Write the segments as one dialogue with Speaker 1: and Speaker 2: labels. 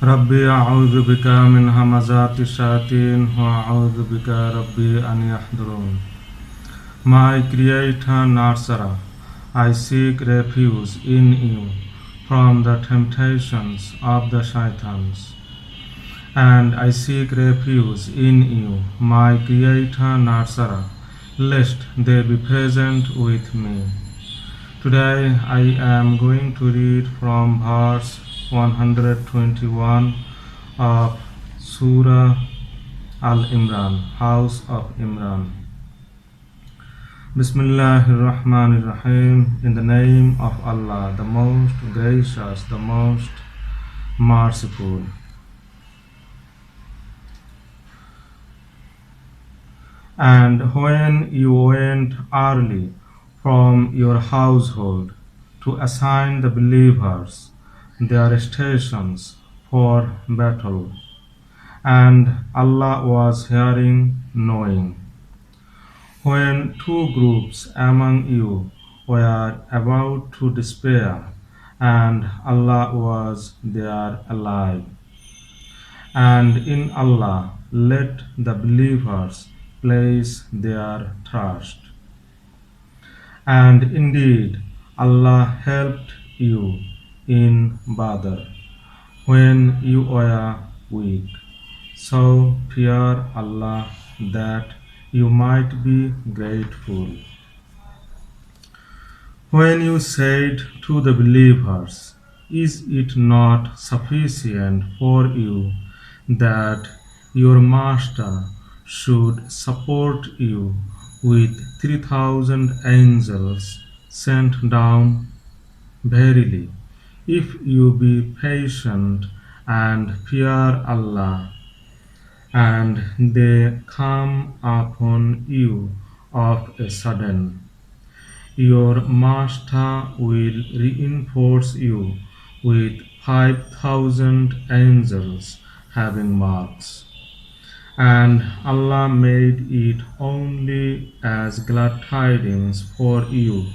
Speaker 1: Rabbi a'udhu bika min hamazati shayatin wa a'udhu bika Rabbi an yahdurun. My Creator Narsara, I seek refuge in you from the temptations of the shaitans. And I seek refuge in you, my Creator Narsara, lest they be present with me. Today I am going to read from verse 121 of Surah Al-Imran, House of Imran. Bismillahirrahmanirrahim. In the name of Allah, the most gracious, the most merciful. And when you went early from your household to assign the believers their stations for battle, and Allah was hearing, knowing. When two groups among you were about to despair, and Allah was their ally, and in Allah let the believers place their trust. And indeed, Allah helped you in Badr when you were weak. So fear Allah that you might be grateful. When you said to the believers, is it not sufficient for you that your master should support you with 3,000 angels sent down? Verily, if you be patient and fear Allah, and they come upon you of a sudden, your master will reinforce you with 5,000 angels having marks. And Allah made it only as glad tidings for you,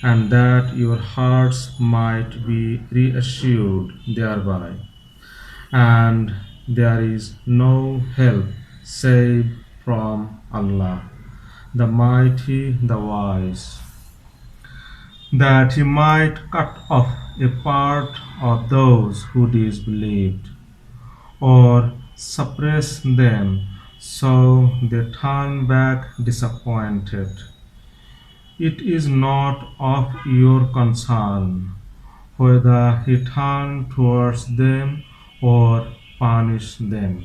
Speaker 1: and that your hearts might be reassured thereby. And there is no help save from Allah, the Mighty, the Wise, that He might cut off a part of those who disbelieved, or suppress them so they turn back disappointed. It is not of your concern whether He turn towards them or punish them.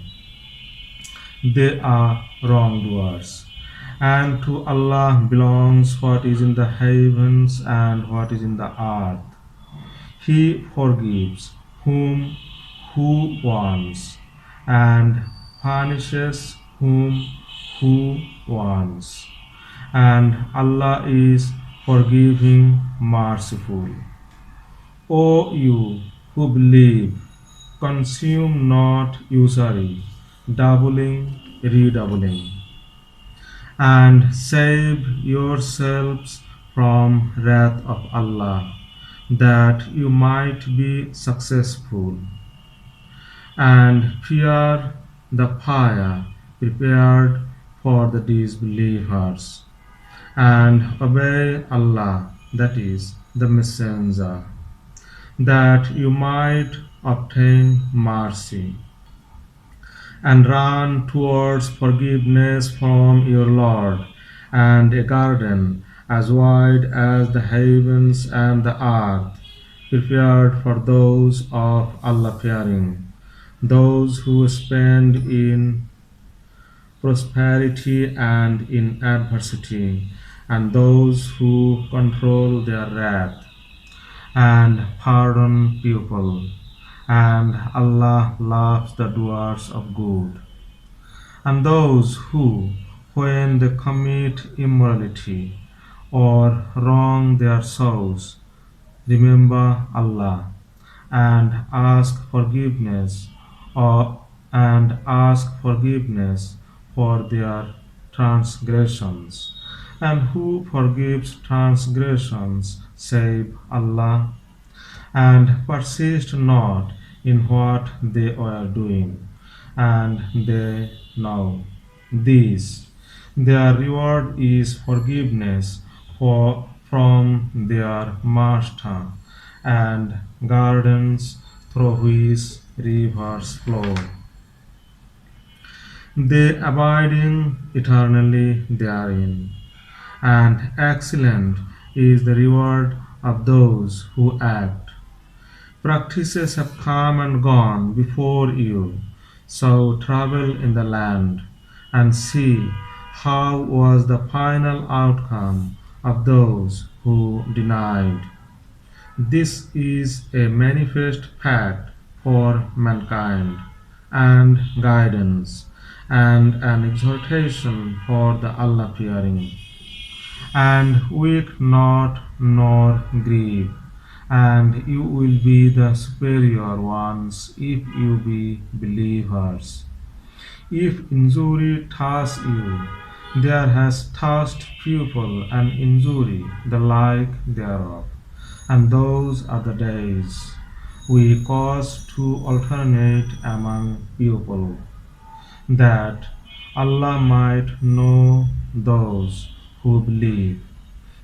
Speaker 1: They are wrongdoers. And to Allah belongs what is in the heavens and what is in the earth. He forgives who wants, and punishes who wants. And Allah is forgiving, merciful. O you who believe, consume not usury, doubling, redoubling, and save yourselves from wrath of Allah, that you might be successful, and fear the fire prepared for the disbelievers, and obey Allah, that is, the Messenger, that you might obtain mercy, and run towards forgiveness from your Lord, and a garden as wide as the heavens and the earth, prepared for those of Allah fearing, those who spend in prosperity and in adversity, and those who control their wrath and pardon people. And Allah loves the doers of good. And those who, when they commit immorality or wrong their souls, remember Allah and ask forgiveness, for their transgressions. And who forgives transgressions save Allah, and persist not in what they were doing, and they know this. Their reward is forgiveness from their Master and gardens through which rivers flow. They abiding eternally therein. And excellent is the reward of those who act. Practices have come and gone before you, so travel in the land and see how was the final outcome of those who denied. This is a manifest fact for mankind, and guidance, and an exhortation for the Allah fearing. And weep not nor grieve, and you will be the superior ones if you be believers. If injury touch you, there has touched people an injury the like thereof, and those are the days we cause to alternate among people, that Allah might know those who believe,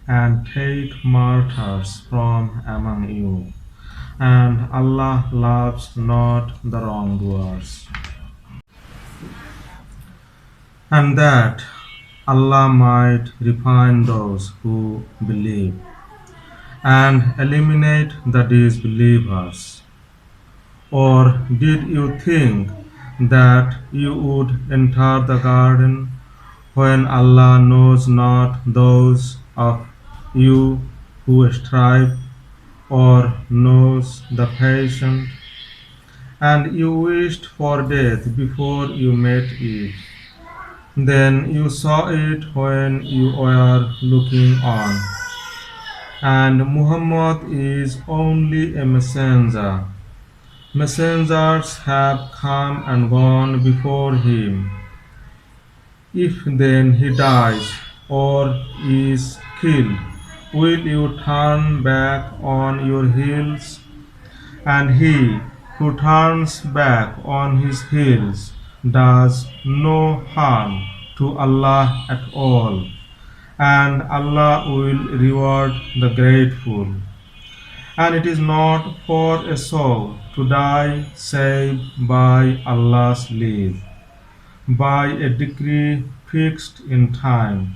Speaker 1: and take martyrs from among you. And Allah loves not the wrongdoers. And that Allah might refine those who believe, and eliminate the disbelievers. Or did you think that you would enter the garden when Allah knows not those of you who strive, or knows the patient, and you wished for death before you met it? Then you saw it when you were looking on, and Muhammad is only a messenger. Messengers have come and gone before him. If then he dies or is killed, will you turn back on your heels? And he who turns back on his heels does no harm to Allah at all, and Allah will reward the grateful. And it is not for a soul to die save by Allah's leave, by a decree fixed in time.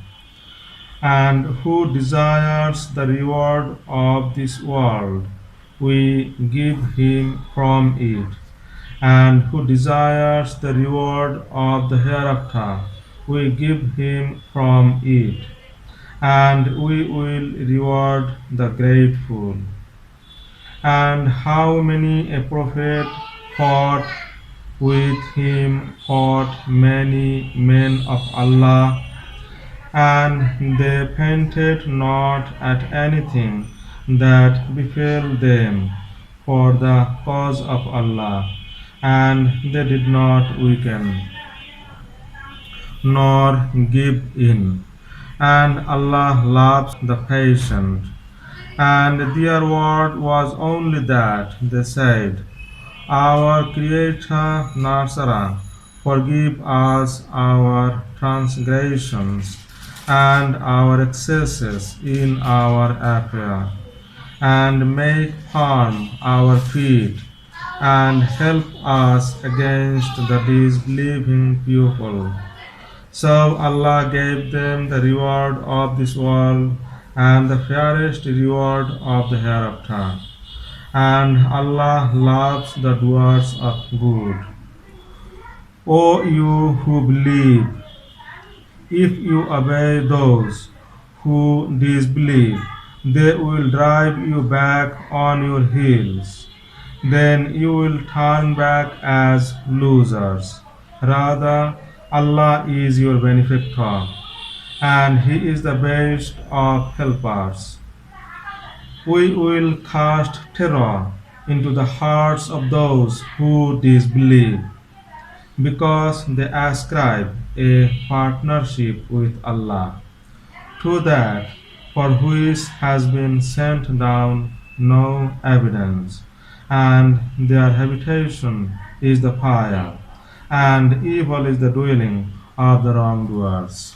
Speaker 1: And who desires the reward of this world, we give him from it. And who desires the reward of the hereafter, we give him from it. And we will reward the grateful. And how many a prophet fought with him fought many men of Allah, and they fainted not at anything that befell them for the cause of Allah, and they did not weaken nor give in. And Allah loves the patient. And their word was only that they said, Our Creator Nasara, forgive us our transgressions and our excesses in our affair, and make firm our feet, and help us against the disbelieving people. So Allah gave them the reward of this world and the fairest reward of the hereafter. And Allah loves the doers of good. O you who believe, if you obey those who disbelieve, they will drive you back on your heels. Then you will turn back as losers. Rather, Allah is your benefactor, and He is the best of helpers. We will cast terror into the hearts of those who disbelieve, because they ascribe a partnership with Allah, to that for which has been sent down no evidence, and their habitation is the fire, and evil is the dwelling of the wrongdoers.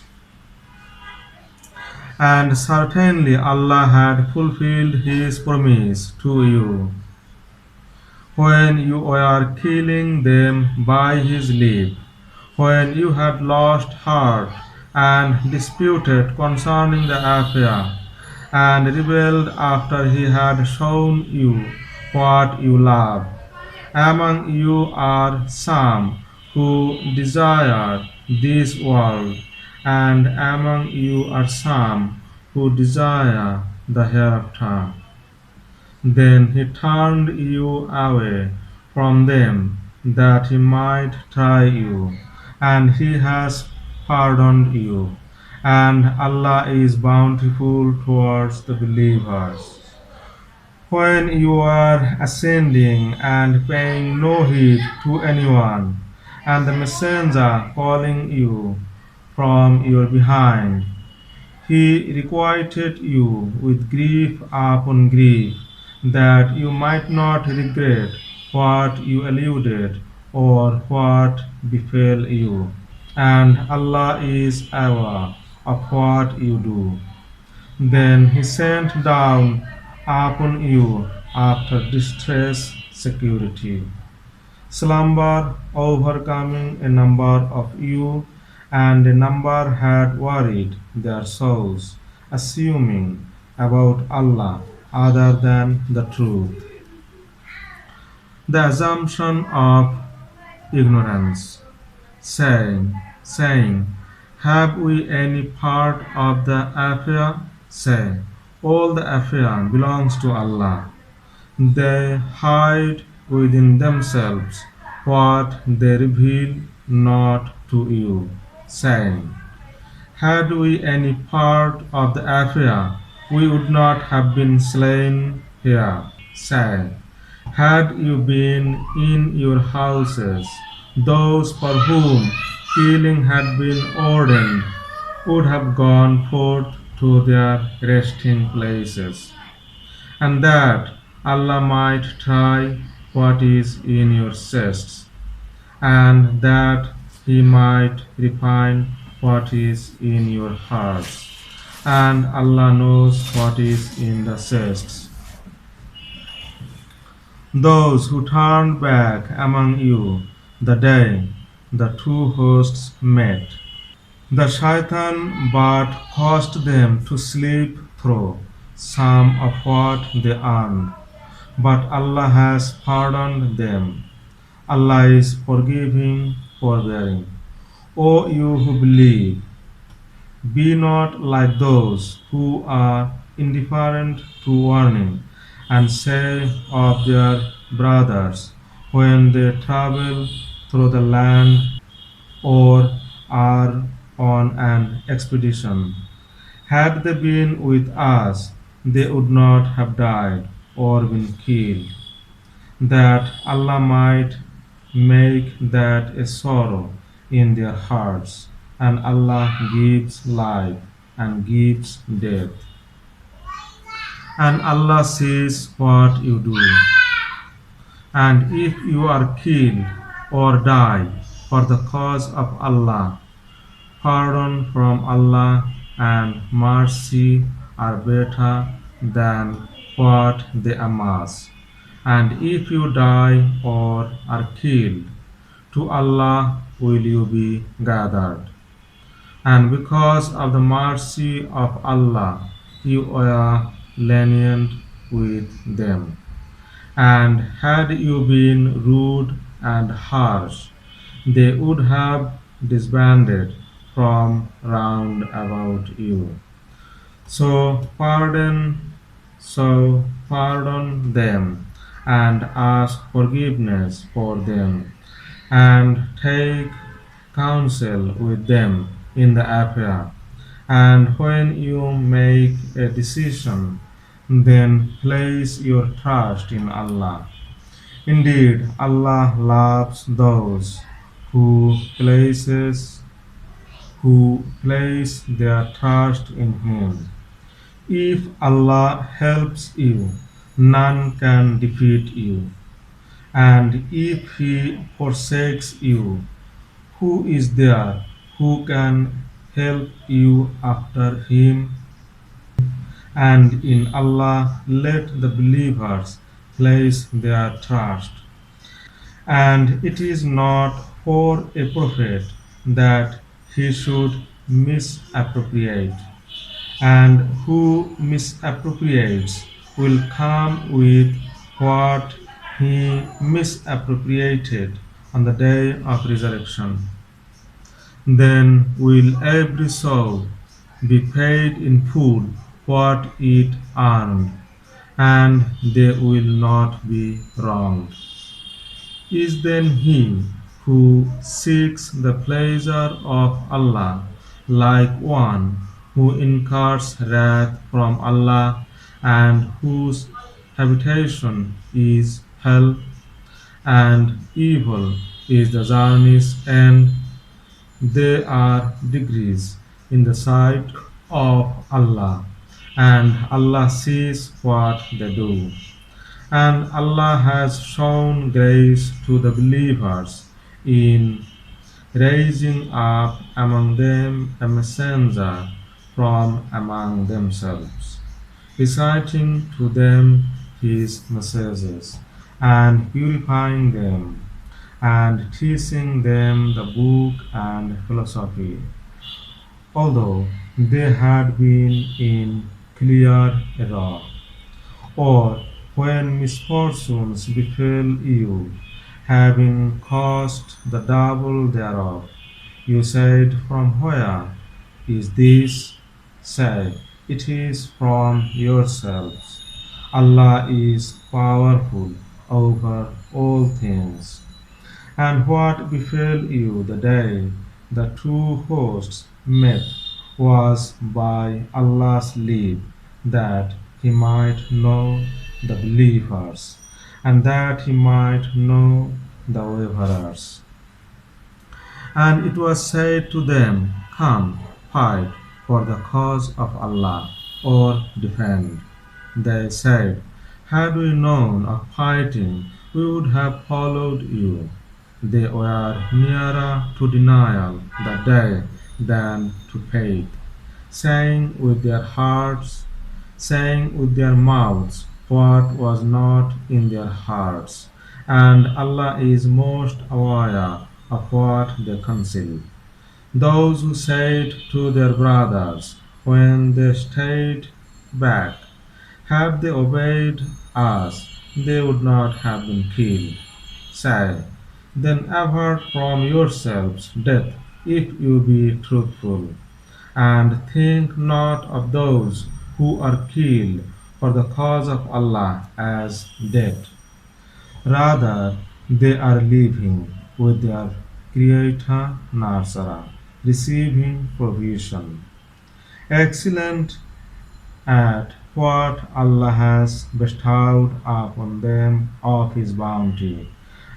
Speaker 1: And certainly Allah had fulfilled His promise to you when you were killing them by His leave, when you had lost heart and disputed concerning the affair, and rebelled after He had shown you what you love. Among you are some who desire this world, and among you are some who desire the hereafter. Then he turned you away from them that he might try you, and he has pardoned you. And Allah is bountiful towards the believers. When you are ascending and paying no heed to anyone, and the messenger calling you from your behind, he requited you with grief upon grief, that you might not regret what you eluded or what befell you. And Allah is aware of what you do. Then he sent down upon you after distress security, slumber overcoming a number of you, and a number had worried their souls, assuming about Allah other than the truth. The assumption of ignorance, saying, have we any part of the affair? Say, all the affair belongs to Allah. They hide within themselves what they reveal not to you, saying, had we any part of the affair, we would not have been slain here. Say, had you been in your houses, those for whom killing had been ordained would have gone forth to their resting places, and that Allah might try what is in your chests, and that He might refine what is in your hearts. And Allah knows what is in the chests. Those who turned back among you the day the two hosts met, the shaitan but caused them to slip through some of what they earned, but Allah has pardoned them. Allah is forgiving, forbearing. O you who believe, be not like those who are indifferent to warning and say of their brothers when they travel through the land or are on an expedition, had they been with us, they would not have died or been killed, that Allah might make that a sorrow in their hearts, and Allah gives life and gives death, and Allah sees what you do. And if you are killed or die for the cause of Allah, pardon from Allah and mercy are better than what they amass. And if you die or are killed, to Allah will you be gathered. And because of the mercy of Allah, you are lenient with them. And had you been rude and harsh, they would have disbanded from round about you. So pardon them and ask forgiveness for them, and take counsel with them in the affair. And when you make a decision, then place your trust in Allah. Indeed, Allah loves those who place their trust in Him. If Allah helps you, none can defeat you. And if he forsakes you, who is there who can help you after him? And in Allah let the believers place their trust. And it is not for a prophet that he should misappropriate. And who misappropriates will come with what he misappropriated on the day of resurrection. Then will every soul be paid in full what it earned, and they will not be wronged. Is then he who seeks the pleasure of Allah like one who incurs wrath from Allah and whose habitation is hell, and evil is the journey's end. They are degrees in the sight of Allah, and Allah sees what they do. And Allah has shown grace to the believers in raising up among them a messenger from among themselves, reciting to them his messages, and purifying them, and teaching them the book and philosophy, although they had been in clear error. Or when misfortunes befell you, having caused the double thereof, you said, from where is this? Say, it is from yourselves. Allah is powerful over all things. And what befell you the day the two hosts met was by Allah's leave, that He might know the believers, and that He might know the waverers. And it was said to them, come, fight for the cause of Allah, or defend. They said, had we known of fighting, we would have followed you. They were nearer to denial that day than to faith, saying with their hearts, saying with their mouths what was not in their hearts. And Allah is most aware of what they conceal. Those who said to their brothers when they stayed back, had they obeyed us, they would not have been killed. Say, then avert from yourselves death if you be truthful, and think not of those who are killed for the cause of Allah as dead. Rather, they are living with their Creator Nasara, receiving provision. Excellent at what Allah has bestowed upon them of His bounty,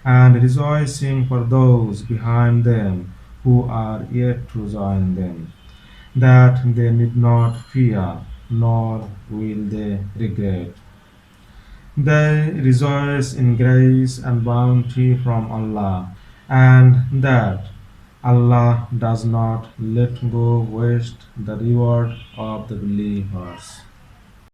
Speaker 1: and rejoicing for those behind them who are yet to join them, that they need not fear, nor will they regret. They rejoice in grace and bounty from Allah, and that Allah does not let go waste the reward of the believers.